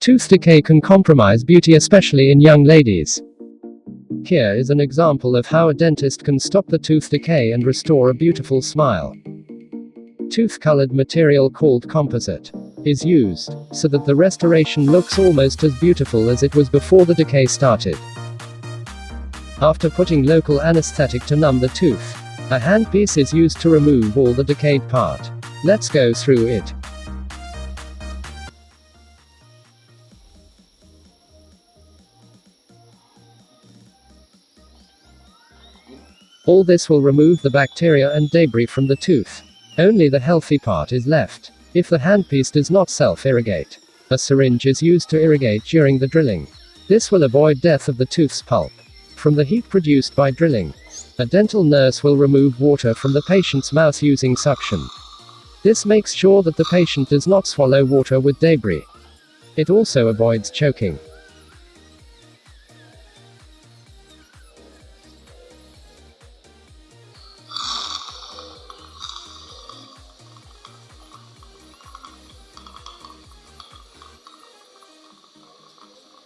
Tooth decay can compromise beauty, especially in young ladies. Here is an example of how a dentist can stop the tooth decay and restore a beautiful smile. Tooth-colored material called composite is used, so that the restoration looks almost as beautiful as it was before the decay started. After putting local anesthetic to numb the tooth, a handpiece is used to remove all the decayed part. Let's go through it. All this will remove the bacteria and debris from the tooth. Only the healthy part is left. If the handpiece does not self-irrigate, a syringe is used to irrigate during the drilling. This will avoid death of the tooth's pulp from the heat produced by drilling. A dental nurse will remove water from the patient's mouth using suction. This makes sure that the patient does not swallow water with debris. It also avoids choking.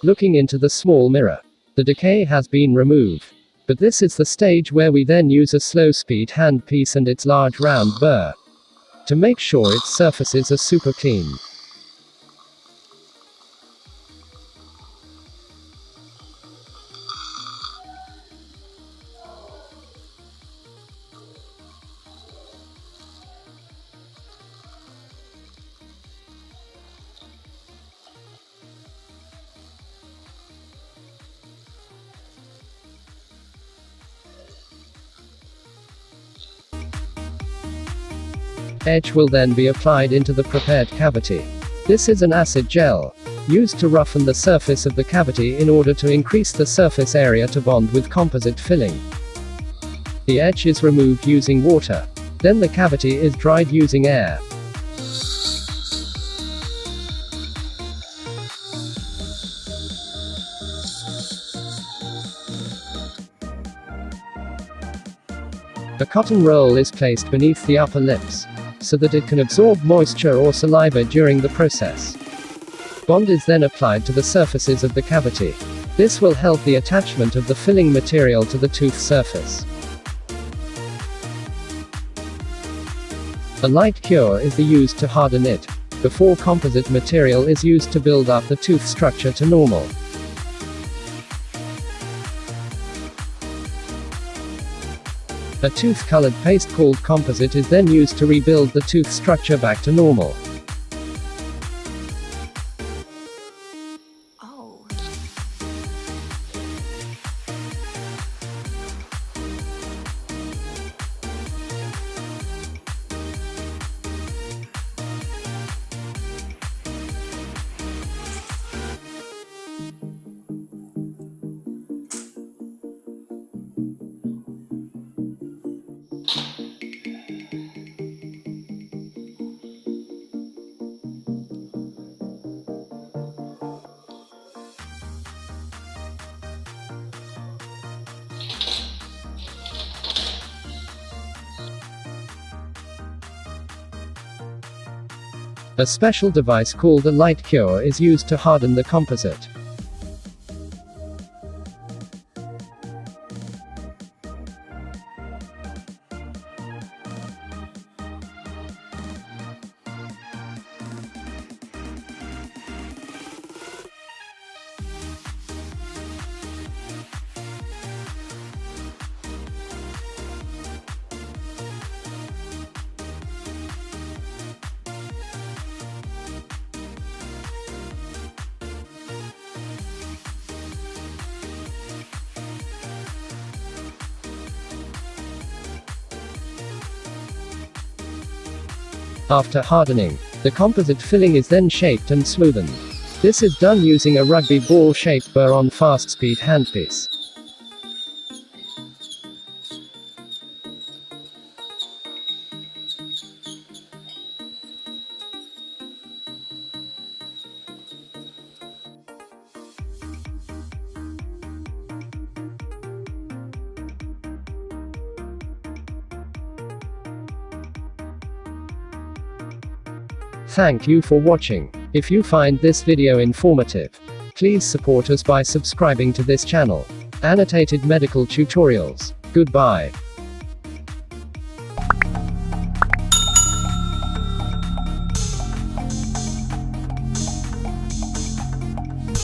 Looking into the small mirror, the decay has been removed. But this is the stage where we then use a slow-speed handpiece and its large round burr to make sure its surfaces are super clean. Edge will then be applied into the prepared cavity. This is an acid gel, used to roughen the surface of the cavity in order to increase the surface area to bond with composite filling. The edge is removed using water. Then the cavity is dried using air. A cotton roll is placed beneath the upper lips, so that it can absorb moisture or saliva during the process. Bond is then applied to the surfaces of the cavity. This will help the attachment of the filling material to the tooth surface. A light cure is used to harden it, before composite material is used to build up the tooth structure to normal. A tooth-colored paste called composite is then used to rebuild the tooth structure back to normal. A special device called a light cure is used to harden the composite. After hardening, the composite filling is then shaped and smoothened. This is done using a rugby ball-shaped burr on fast-speed handpiece. Thank you for watching. If you find this video informative, please support us by subscribing to this channel. Annotated medical tutorials. Goodbye.